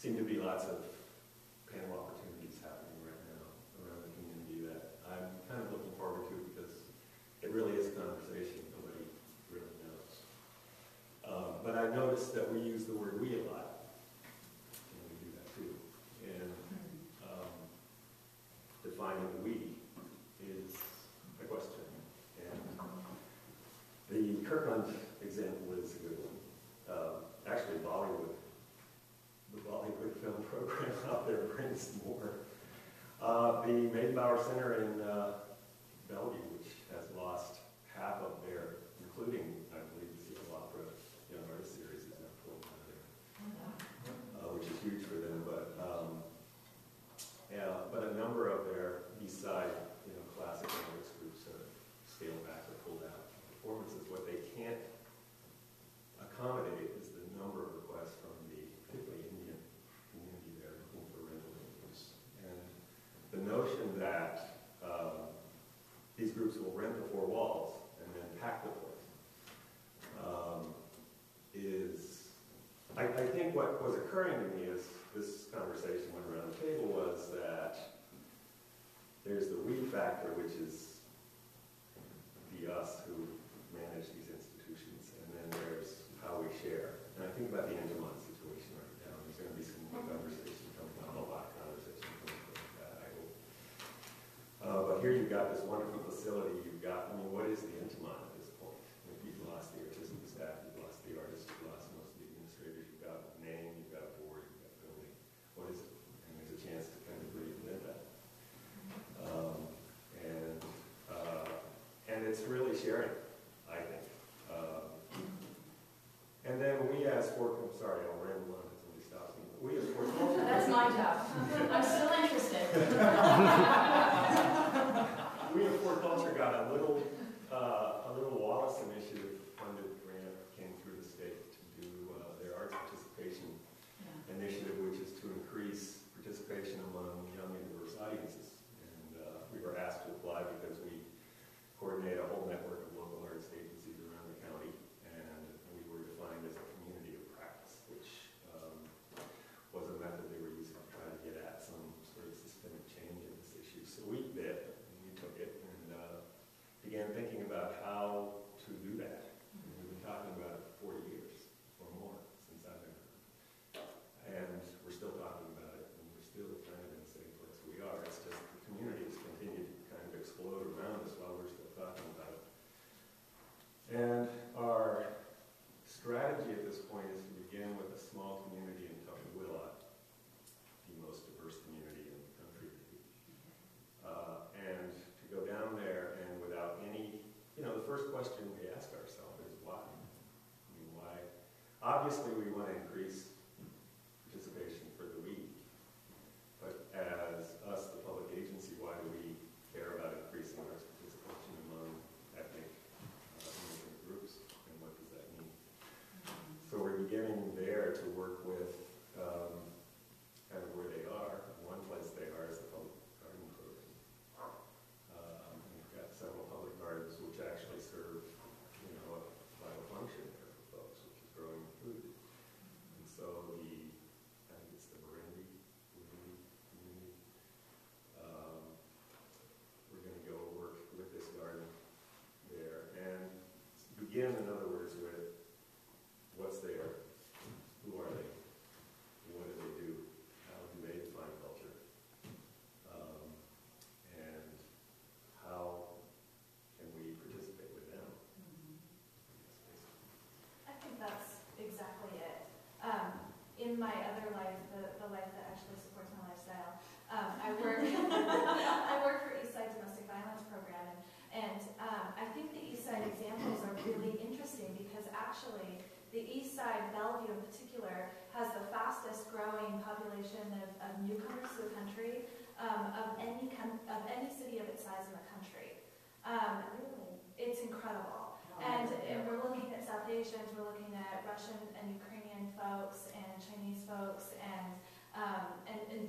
seem to be lots of panel opportunities happening right now around the community that I'm kind of looking forward to because it really is a conversation nobody really knows. But I noticed that we use the word we a lot, and we do that too. And defining we is a question. And the Kirkland example is a good one. Actually, the Bollywood film program out there brings more. The Maidenbauer Center in Bellevue, which has lost half of their, including, I believe, the Seattle Opera Young Artist Series is now pulled out of there, which is huge for them. But a number of their East Side, classic arts groups have scaled back or pulled out performances. What they can't accommodate is the number of requests from the particularly Indian community there looking for rental venues. And the notion that these groups will rent the four walls and then pack the place is, I think what was occurring to me as this conversation went around the table was that there's the we factor, which is the us who manage these institutions, and then there's how we share. And I think about the Angemon situation right now. There's going to be some more conversation coming up, a lot of conversation coming up with that, I hope. But here you've got this wonderful facility. You've got, what is the Angemon at this point? You've lost the artistic staff, you've lost the artists, you've lost most of the administrators, you've got a name, you've got a board, you've got a building. What is it? And there's a chance to kind of reinvent that. And it's really sharing, I think. And then we as I'm sorry, I'll ramble on until somebody stops me. We as Fort Culture. That's my job. I'm still interested. We at Fort Culture got a little Wallace Initiative funded grant that came through the state to do their arts participation initiative, which is to increase participation among young and diverse audiences. And we were asked to apply because we coordinate a whole network of local arts agencies around the county, and we were defined as a community of practice, which was a method they were using to try to get at some sort of systemic change in this issue. So we bit, and we took it, and began thinking about how to do that. And we've been talking about it for 40 years or more since I've been here. And we're still talking about it, and we're still kind of in the same place we are. It's just the community has continued to kind of explode around us while we're still talking about it. And our strategy at this point is to begin with a small community in Tukwila, the most diverse community in the country, and to go down there and without any, the first question we ask ourselves is why? Why? Obviously, we want to increase participation for the we, but as us, the public agency, why do we care about increasing arts participation among ethnic immigrant groups, and what does that mean? So we're beginning there to work with kind of where they are. One place they are is the public garden program. We've got several public gardens which actually serve, a vital function there for folks, which is growing food. And so I think it's the Burundi community. We're going to go work with this garden there and begin, in other words, with what's there, who are they, what do they do, how do they define culture, and how can we participate with them? I think that's exactly it. In my other life, the life that actually supports my lifestyle, I work I work for Eastside Domestic Violence Program, and I think the Eastside examples are really interesting because actually the Eastside, Bellevue in particular, has the fastest growing population of newcomers to the country of any city of its size in the country. It's incredible. And we're looking at South Asians, we're looking at Russian and Ukrainian folks and Chinese folks and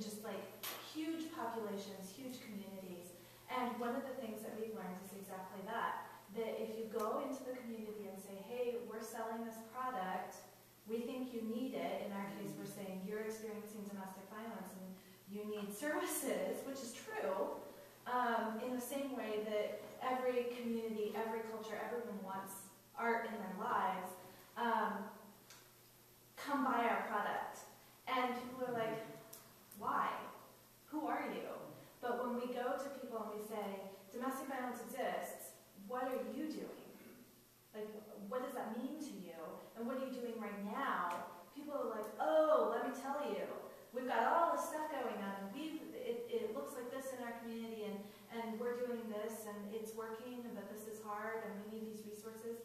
just like huge populations, huge communities. And one of the things that we've learned is exactly that if you go into the community and say, hey, we're selling this product, we think you need it. In our case, we're saying you're experiencing domestic violence and you need services, which is true, in the same way that every community, every culture, everyone wants art in their lives. Come buy our product. And people are like, why? Who are you? But when we go to people and we say, domestic violence exists, what are you doing? Like, what does that mean to you? And what are you doing right now? People are like, oh, let me tell you. We've got all this stuff going on, and it looks like this in our community, and we're doing this, and it's working, but this is hard, and we need these resources.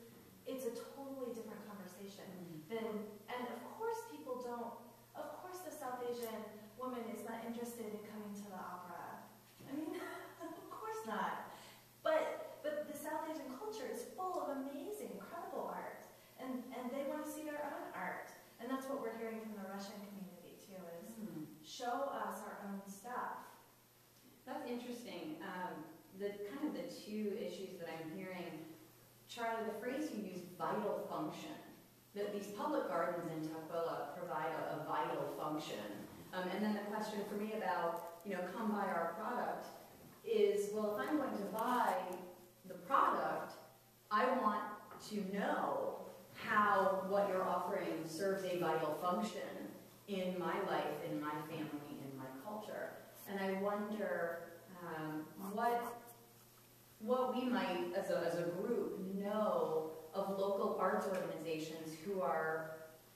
It's a totally different conversation and of course people don't, of course the South Asian woman is not interested in coming to the opera. I mean, of course not. But the South Asian culture is full of amazing, incredible art, and they want to see their own art. And that's what we're hearing from the Russian community too, is show us our own stuff. That's interesting. The two issues that I'm hearing, Charlie, the phrase you use, vital function, that these public gardens in Tukwila provide a vital function. And then the question for me about, come buy our product is, well, if I'm going to buy the product, I want to know how what you're offering serves a vital function in my life, in my family, in my culture. And I wonder what we might, as a group, know of local arts organizations who are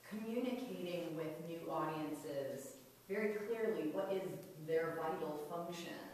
communicating with new audiences very clearly what is their vital function.